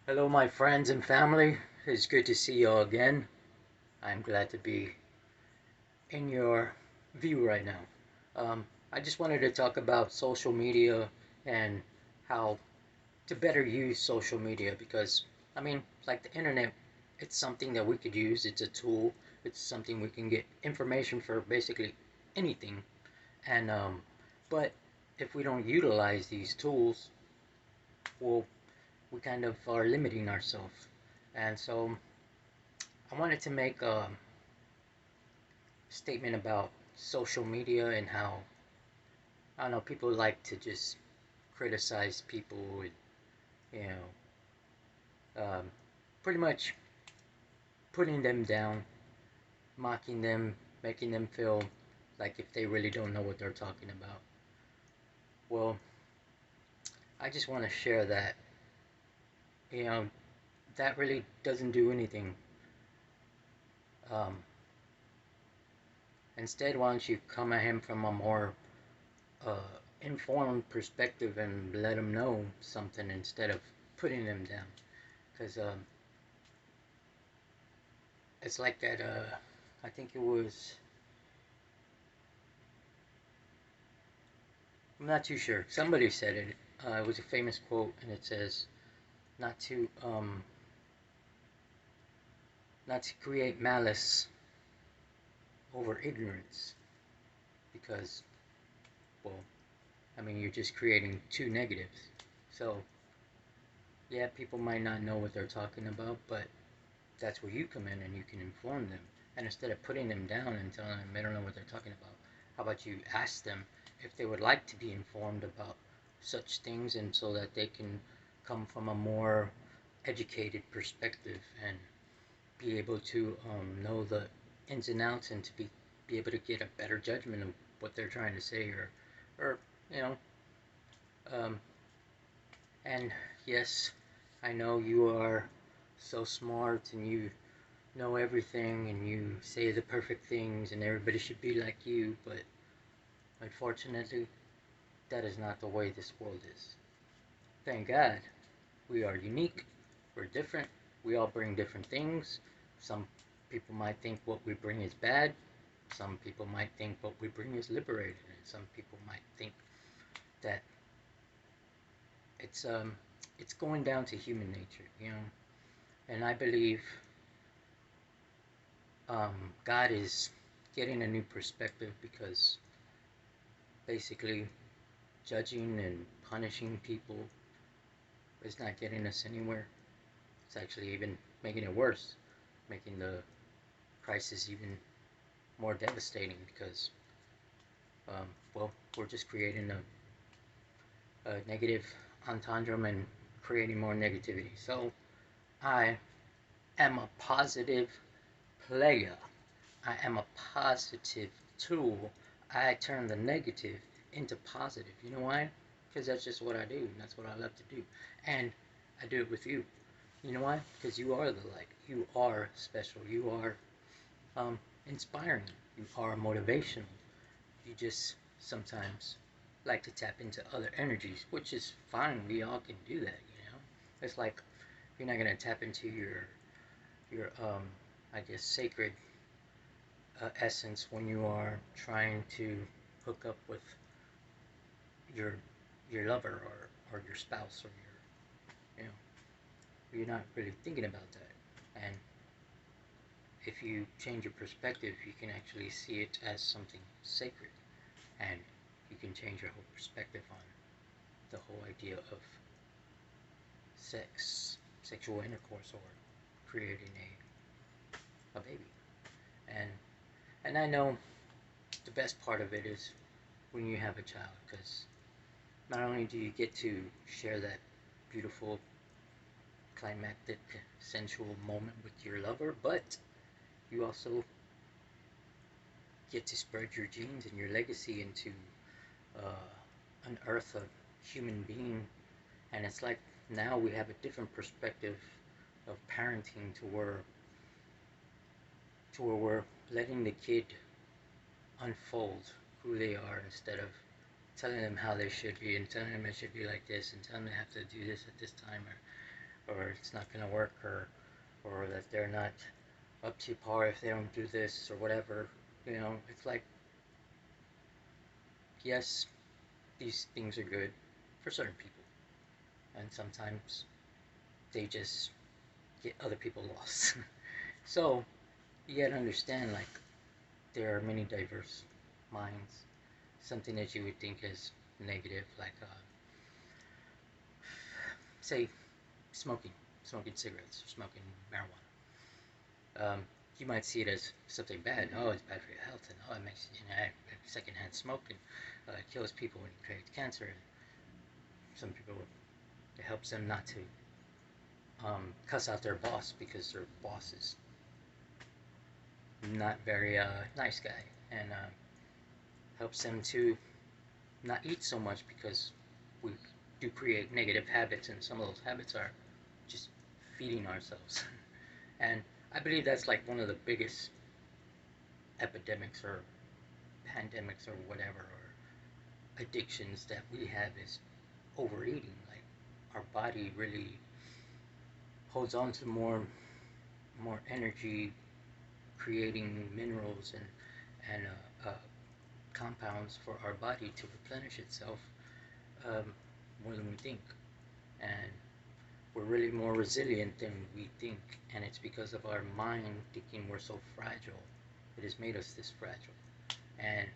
Hello, my friends and family. It's good to see you all again. I'm glad to be in your view right now. I just wanted to talk about social media and how to better use social media because, like the internet, it's something that we could use. It's a tool, it's something we can get information for basically anything. And, but if we don't utilize these tools, well, we kind of are limiting ourselves. And so I wanted to make a statement about social media and how, I don't know, people like to just criticize people and, you know, pretty much putting them down, mocking them, making them feel like if they really don't know what they're talking about. Well, I just want to share that, you know, that really doesn't do anything. Um, Instead, why don't you come at him from a more uh, informed perspective and let them know something instead of putting them down? Because it's like that. I think it was. I'm not too sure. Somebody said it. It was a famous quote, and it says, "Not to not to create malice over ignorance, because, well, you're just creating two negatives. So, yeah, people might not know what they're talking about, but that's where you come in and you can inform them. And instead of putting them down and telling them they don't know what they're talking about, how about you ask them if they would like to be informed about such things, and so that they can come from a more educated perspective and be able to know the ins and outs, and to be able to get a better judgment of what they're trying to say, or you know um, and yes, I know you are so smart and you know everything and you say the perfect things and everybody should be like you, but unfortunately, that is not the way this world is. Thank God, we are unique, we're different, we all bring different things. Some people might think what we bring is bad, some people might think what we bring is liberated, and some people might think that it's um it's going down to human nature. And I believe God is getting a new perspective, because basically judging and punishing people is not getting us anywhere. It's actually even making it worse, making the crisis even more devastating, because, well, we're just creating a negative entendre and creating more negativity. So I am a positive player. I am a positive tool. I turn the negative into positive. You know why? Because that's just what I do, and that's what I love to do. And I do it with you. You know why? Because you are the light. You are special. You are inspiring. You are motivational. You just sometimes like to tap into other energies, which is fine. We all can do that. It's like you're not gonna tap into your I guess sacred essence when you are trying to hook up with your your lover, or your spouse, or you know you're not really thinking about that. And if you change your perspective, you can actually see it as something sacred, and you can change your whole perspective on the whole idea of sex, sexual intercourse, or creating a baby. And and I know the best part of it is when you have a child, because not only do you get to share that beautiful climactic sensual moment with your lover, but you also get to spread your genes and your legacy into unearth a human being. And it's like now we have a different perspective of parenting, to where we're letting the kid unfold who they are, instead of telling them how they should be and telling them it should be like this and telling them they have to do this at this time, or it's not gonna work, or that they're not up to par if they don't do this or whatever. It's like, yes, these things are good for certain people, and sometimes they just get other people lost. So you gotta understand, like, there are many diverse minds. Something that you would think is negative, like, say, smoking, smoking cigarettes, or smoking marijuana. You might see it as something bad. Oh, it's bad for your health, and oh, it makes secondhand smoking kills people and creates cancer. And some people, it helps them not to cuss out their boss because their boss is not very nice guy, and helps them to not eat so much because we do create negative habits, and some of those habits are just feeding ourselves. And I believe that's like one of the biggest epidemics or pandemics or whatever, or addictions that we have is overeating. Like, our body really holds on to more energy, creating minerals and compounds for our body to replenish itself, um, more than we think. And we're really more resilient than we think, and it's because of our mind thinking we're so fragile. It has made us this fragile. And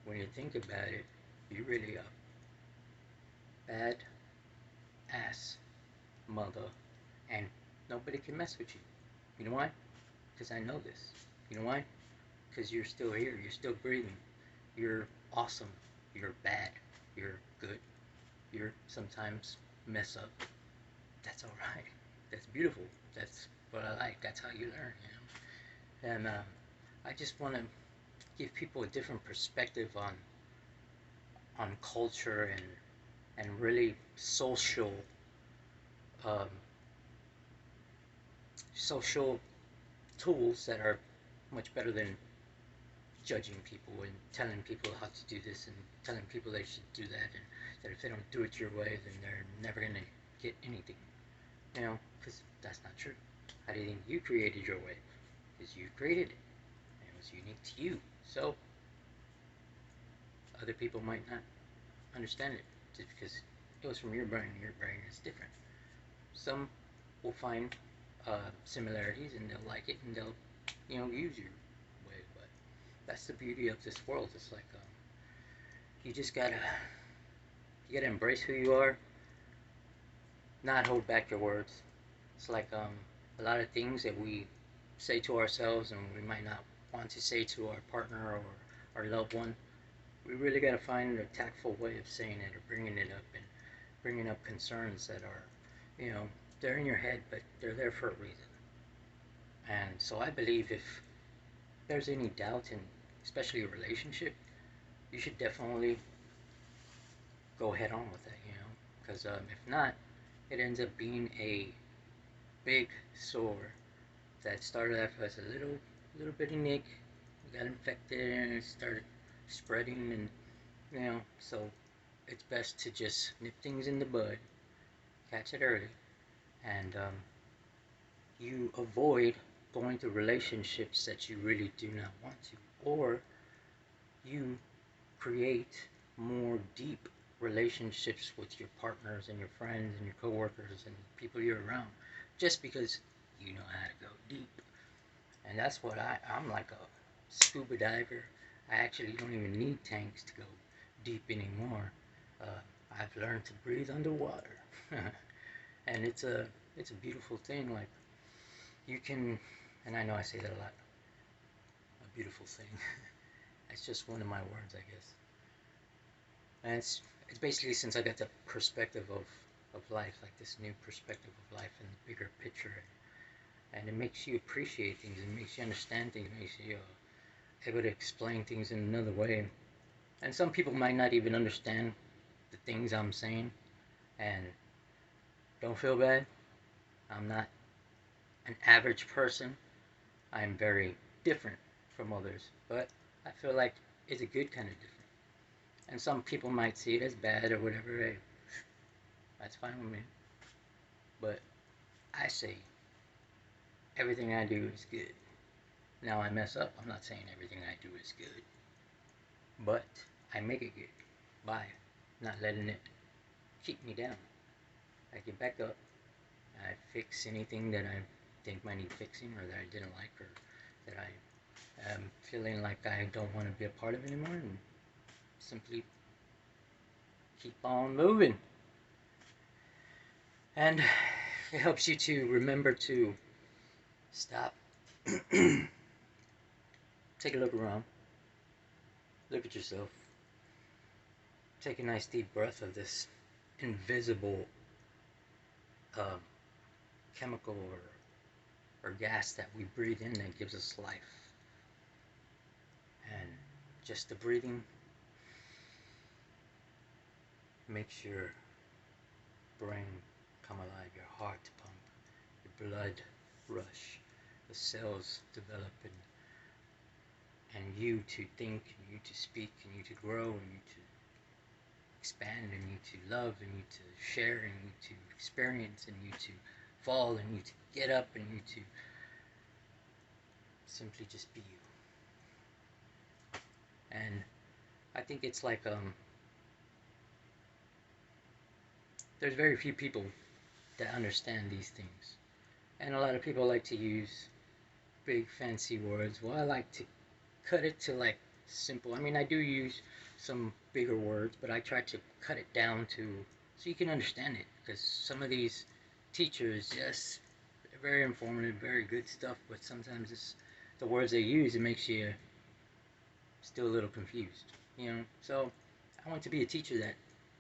when you think about it, you're really a bad ass mother, and nobody can mess with you. You know why? Because I know this. You know why? Because you're still here. You're still breathing. You're awesome. You're bad. You're good. You're sometimes mess up. That's all right. That's beautiful. That's what I like. That's how you learn. And I just want to give people a different perspective on culture and really um, social tools that are much better than judging people and telling people how to do this and telling people they should do that, and that if they don't do it your way, then they're never gonna get anything. Because that's not true. How do you think you created your way? Because you created it. And it was unique to you. So other people might not understand it just because it was from your brain. Your brain is different. Some will find similarities and they'll like it and they'll, use your way. But that's the beauty of this world. It's like, you just you gotta embrace who you are, not hold back your words. It's like, a lot of things that we say to ourselves and we might not want to say to our partner or our loved one. We really got to find a tactful way of saying it or bringing it up, and bringing up concerns that are, you know, they're in your head, but they're there for a reason. And so I believe if there's any doubt in, especially a relationship, you should definitely go head on with it, because if not, it ends up being a big sore that started off as a little bitty nick, got infected, and it started spreading, and so it's best to just nip things in the bud, catch it early, and you avoid going to relationships that you really do not want to, or you create more deep relationships with your partners and your friends and your coworkers and people you're around, just because you know how to go deep. And that's what I'm like a scuba diver. I actually don't even need tanks to go deep anymore. Uh, I've learned to breathe underwater, and it's a beautiful thing. Like, you can, and I know I say that a lot. A beautiful thing. It's just one of my words, I guess. And it's basically, since I got the perspective of life, like this new perspective of life and the bigger picture, and it makes you appreciate things, it makes you understand things, it makes you able to explain things in another way. And some people might not even understand the things I'm saying, and don't feel bad. I'm not an average person. I'm very different from others, but I feel like it's a good kind of different. And some people might see it as bad or whatever. Hey, that's fine with me. But I say everything I do is good. Now I mess up. I'm not saying everything I do is good, but I make it good by not letting it keep me down. I get back up. I fix anything that I think might need fixing, or that I didn't like, or that I am feeling like I don't want to be a part of anymore, and simply keep on moving. And it helps you to remember to stop, take a look around, look at yourself, take a nice deep breath of this invisible uh, chemical or gas that we breathe in that gives us life. And just the breathing makes your brain come alive, your heart pump, your blood rush, the cells develop, and you to think, and you to speak, and you to grow, and you to expand, and you to love, and you to share, and you to experience, and you to fall, and you to get up, and you to simply just be you. And I think it's like there's very few people that understand these things, and a lot of people like to use big fancy words. Well, I like to cut it to like simple. I mean, I do use some bigger words, but I try to cut it down to so you can understand it, because some of these teachers, yes, they're very informative, very good stuff, but sometimes it's the words they use, it makes you still a little confused, you know. So I want to be a teacher that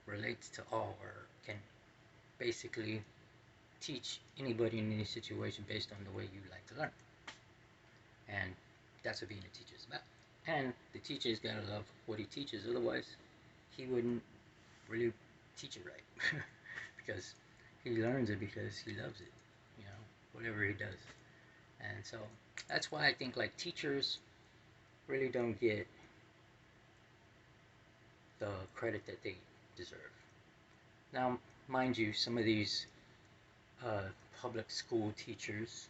relates to all, or can basically teach anybody in any situation based on the way you like to learn. And that's what being a teacher is about. And the teacher's gotta love what he teaches, otherwise he wouldn't really teach it right. Because he learns it because he loves it, you know, whatever he does. And so that's why I think like teachers really don't get the credit that they deserve. Now, mind you, some of these uh, public school teachers,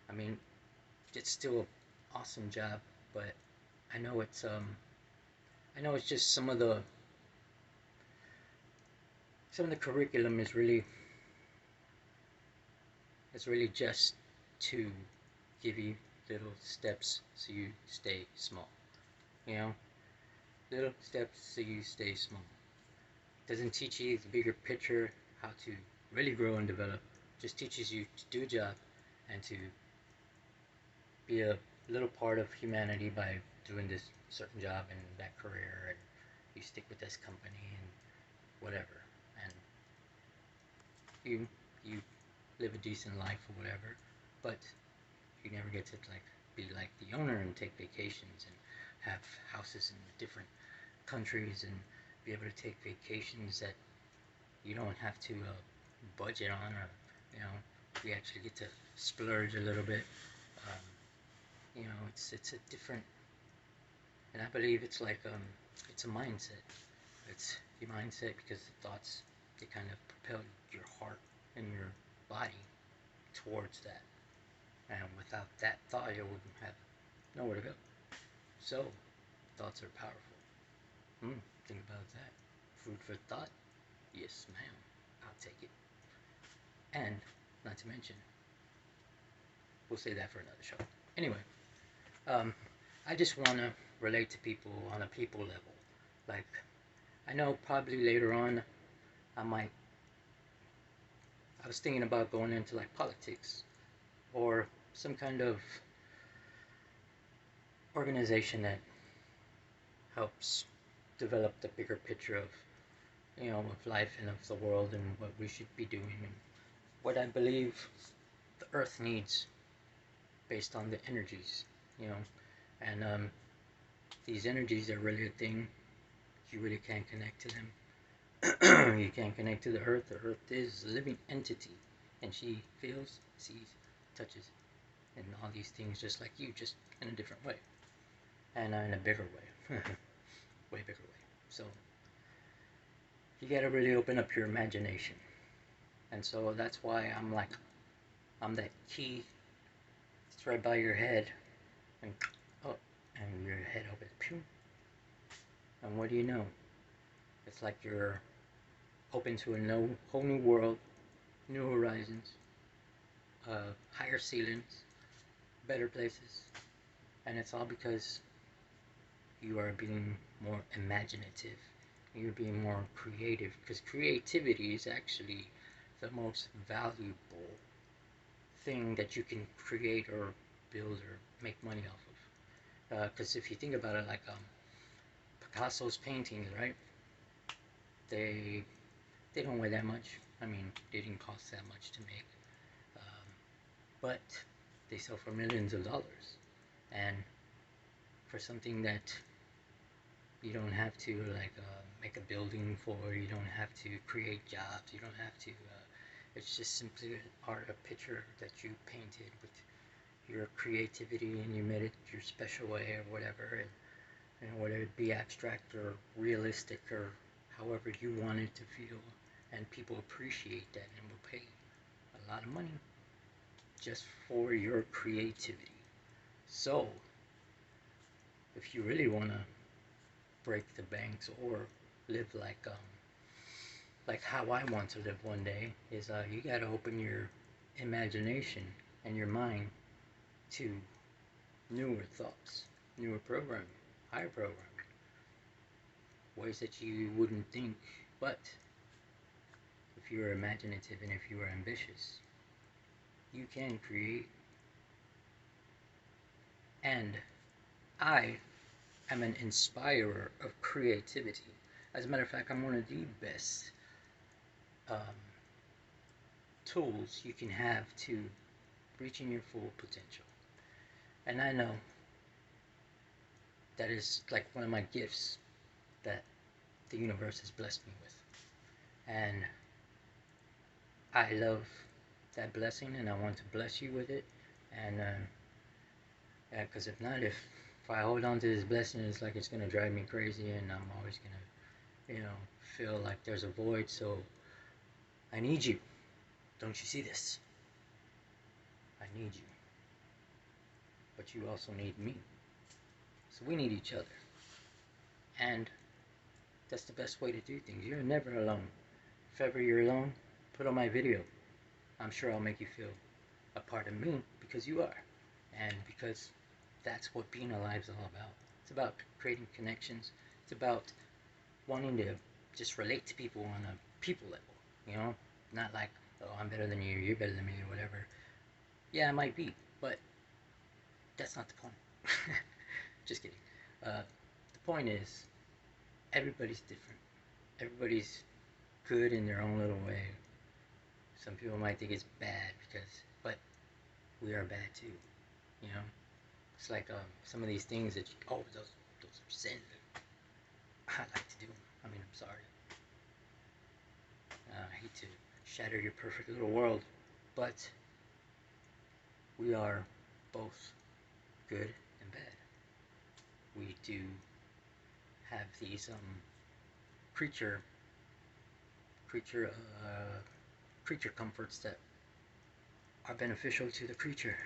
I mean, it's still an awesome job, but I know it's just some of the curriculum is really just to give you little steps so you stay small. You know, little steps so you stay small. Doesn't teach you the bigger picture, how to really grow and develop. Just teaches you to do a job and to be a little part of humanity by doing this certain job and that career, and you stick with this company and whatever, and you live a decent life or whatever, but you never get to like be like the owner and take vacations and have houses in different countries and be able to take vacations that you don't have to budget on, or you know, you actually get to splurge a little bit. Um, you know, it's a different, and I believe it's like it's a mindset. It's your mindset, because the thoughts, they kind of propel your heart and your body towards that. And without that thought, you wouldn't have nowhere to go. So, thoughts are powerful. Think about that. Food for thought? Yes, ma'am. I'll take it. And, not to mention, we'll say that for another show. Anyway, I just want to relate to people on a people level. Like, I know probably later on, I was thinking about going into like politics, or some kind of organization that helps develop the bigger picture of, you know, of life and of the world and what we should be doing and what I believe the earth needs based on the energies, you know. And these energies are really a thing. You really can't connect to them. You can't connect to the earth. The earth is a living entity, and she feels, sees, touches, and all these things just like you, just in a different way, and in a bigger way. Way bigger way. So you gotta really open up your imagination And so that's why I'm like, I'm that key. It's right by your head, and oh, and your head opens, pew. And what do you know? It's like you're open to a whole new world, new horizons, higher ceilings, better places, and it's all because you are being more imaginative. You're being more creative, because creativity is actually the most valuable thing that you can create or build or make money off of. Because if you think about it, like Picasso's paintings, right? They they don't weigh that much. I mean, they didn't cost that much to make, um, but they sell for millions of dollars. And for something that you don't have to like make a building for, you don't have to create jobs, you don't have to. It's just simply art, a picture that you painted with your creativity and you made it your special way or whatever, and whether it be abstract or realistic or however you want it to feel, and people appreciate that and will pay a lot of money just for your creativity. So, if you really want to break the banks or live like how I want to live one day, is you got to open your imagination and your mind to newer thoughts, newer programming, higher programming, ways that you wouldn't think. But if you are imaginative and if you are ambitious, you can create. And I am an inspirer of creativity. As a matter of fact, I'm one of the best um, tools you can have to reaching your full potential. And I know that is like one of my gifts that the universe has blessed me with. And I love that blessing and I want to bless you with it. And yeah, because if not, if I hold on to this blessing, it's like it's going to drive me crazy and I'm always going to, feel like there's a void. So I need you. Don't you see this? I need you. But you also need me. So we need each other. And that's the best way to do things. You're never alone. If ever you're alone, put on my video. I'm sure I'll make you feel a part of me because you are. And because that's what being alive is all about. It's about creating connections. It's about wanting to just relate to people on a people level, Not like, oh, I'm better than you, you're better than me, or whatever. Yeah, it might be, but that's not the point. Just kidding. The point is, everybody's different. Everybody's good in their own little way. Some people might think it's bad but we are bad too, you know. It's like some of these things that those are sins. I like to do them. I mean, I'm sorry. I hate to shatter your perfect little world, but we are both good and bad. We do have these creature creature creature comforts that are beneficial to the creature.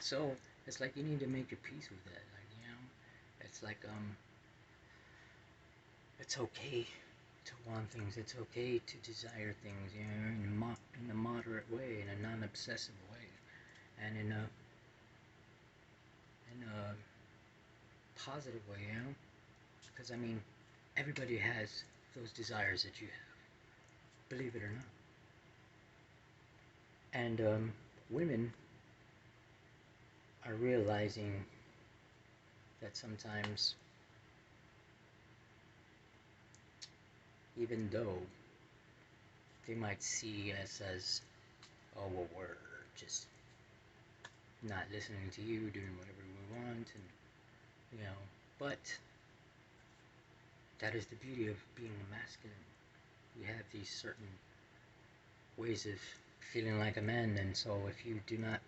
So it's like you need to make your peace with that. It's like it's okay to want things. It's okay to desire things. In a moderate way, in a non-obsessive way, and in a positive way. Because I mean, everybody has those desires that you have, believe it or not. And women are realizing that sometimes, even though they might see us as, oh well, we're just not listening to you, doing whatever we want, and but that is the beauty of being masculine. We have these certain ways of feeling like a man, and so if you do not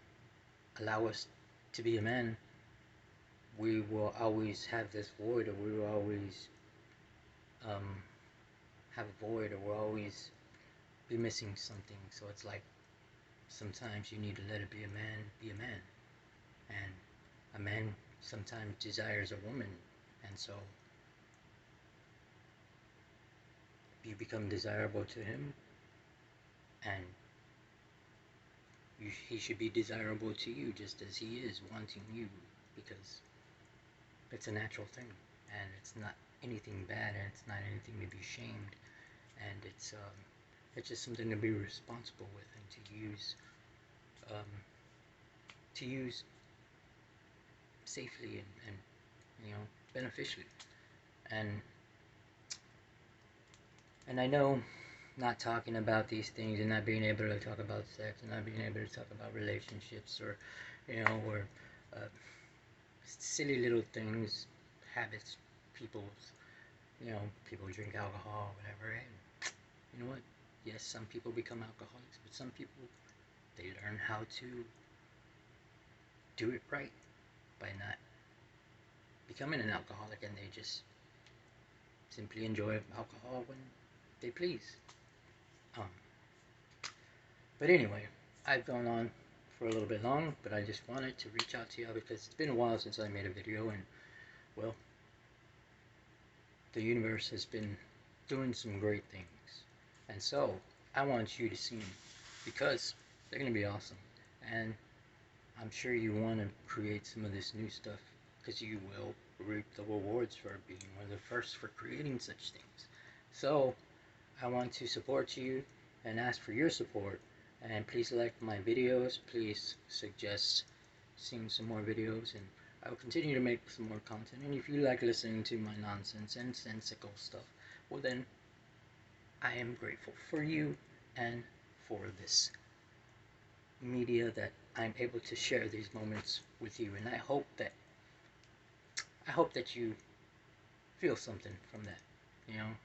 allow us to be a man, we will always have this void, or we will always have a void, or we'll always be missing something. So it's like sometimes you need to let it be a man. And a man sometimes desires a woman. And so you become desirable to him, and he should be desirable to you just as he is wanting you, because it's a natural thing, and it's not anything bad, and it's not anything to be shamed, and it's just something to be responsible with and um, to use safely and beneficially. And I know not talking about these things and not being able to talk about sex and not being able to talk about relationships or or uh, silly little things, habits, people's, people drink alcohol, whatever. And you know what? Yes, some people become alcoholics, but some people, they learn how to do it right by not becoming an alcoholic, and they just simply enjoy alcohol when they please. Um, but anyway, I've gone on for a little bit long, but I just wanted to reach out to y'all because it's been a while since I made a video, and well, the universe has been doing some great things, and so I want you to see them because they're going to be awesome. And I'm sure you want to create some of this new stuff because you will reap the rewards for being one of the first for creating such things. So I want to support you and ask for your support, and please like my videos, please suggest seeing some more videos, and I will continue to make some more content. And if you like listening to my nonsense and sensical stuff, well then I am grateful for you and for this media that I'm able to share these moments with you, and I hope that you feel something from that,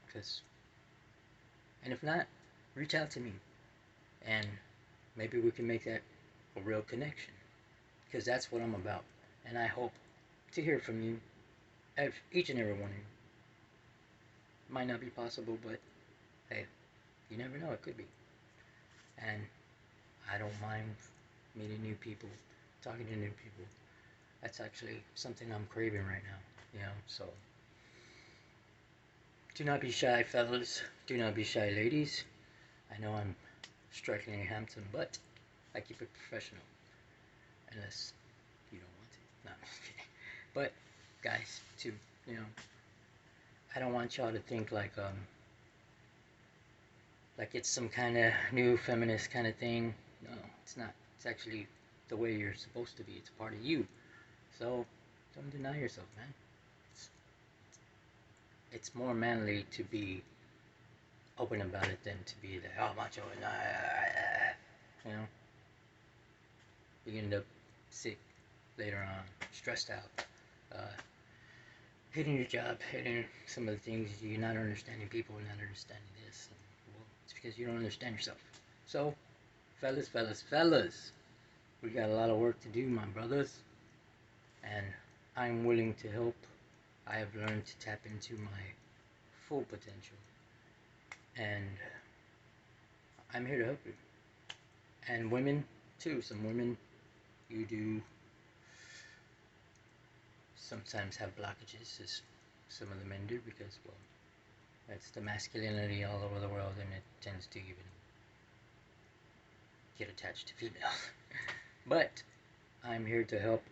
because, and if not, reach out to me, and maybe we can make that a real connection, because that's what I'm about, and I hope to hear from you, each and every one of you. Might not be possible, but hey, you never know, it could be, and I don't mind meeting new people, talking to new people. That's actually something I'm craving right now, so do not be shy, fellas. Do not be shy, ladies. I know I'm strikingly handsome, but I keep it professional. Unless you don't want to. No, I'm just kidding. But, guys, too, I don't want y'all to think like it's some kind of new feminist kind of thing. No, it's not. It's actually the way you're supposed to be. It's a part of you. So, don't deny yourself, man. It's, it's more manly to be open about it than to be the macho and you know you end up sick later on, stressed out, hating your job, hating some of the things, you're not understanding people, not understanding this, and, well, it's because you don't understand yourself. So, fellas, we got a lot of work to do, my brothers, and I'm willing to help. I have learned to tap into my full potential, and I'm here to help you. And women, too, some women, you do sometimes have blockages, as some of the men do, because, well, that's the masculinity all over the world, and it tends to even get attached to females. But I'm here to help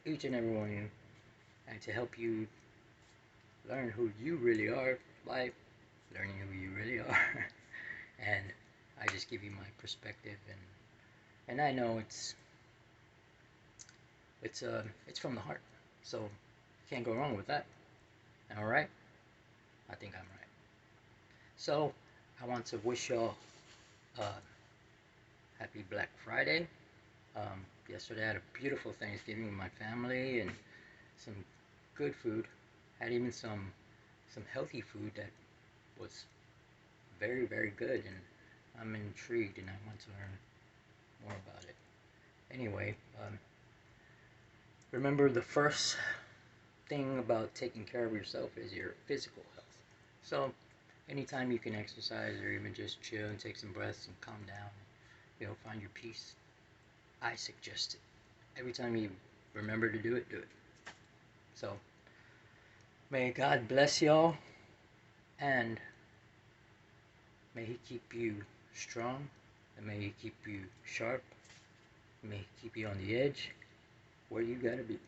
each and every one of you, and to help you learn who you really are by learning who you really are. And I just give you my perspective, and I know it's from the heart, so you can't go wrong with that. Am I right? I think I'm right. So I want to wish y'all happy Black Friday. Yesterday I had a beautiful Thanksgiving with my family and some good food. Had even some healthy food that was very, very good, and I'm intrigued and I want to learn more about it. Anyway, remember the first thing about taking care of yourself is your physical health. So Anytime you can exercise or even just chill and take some breaths and calm down, find your peace, I suggest it. Every time you remember to do it, do it. So, may God bless y'all, and may He keep you strong, and may He keep you sharp, and may He keep you on the edge where you gotta be.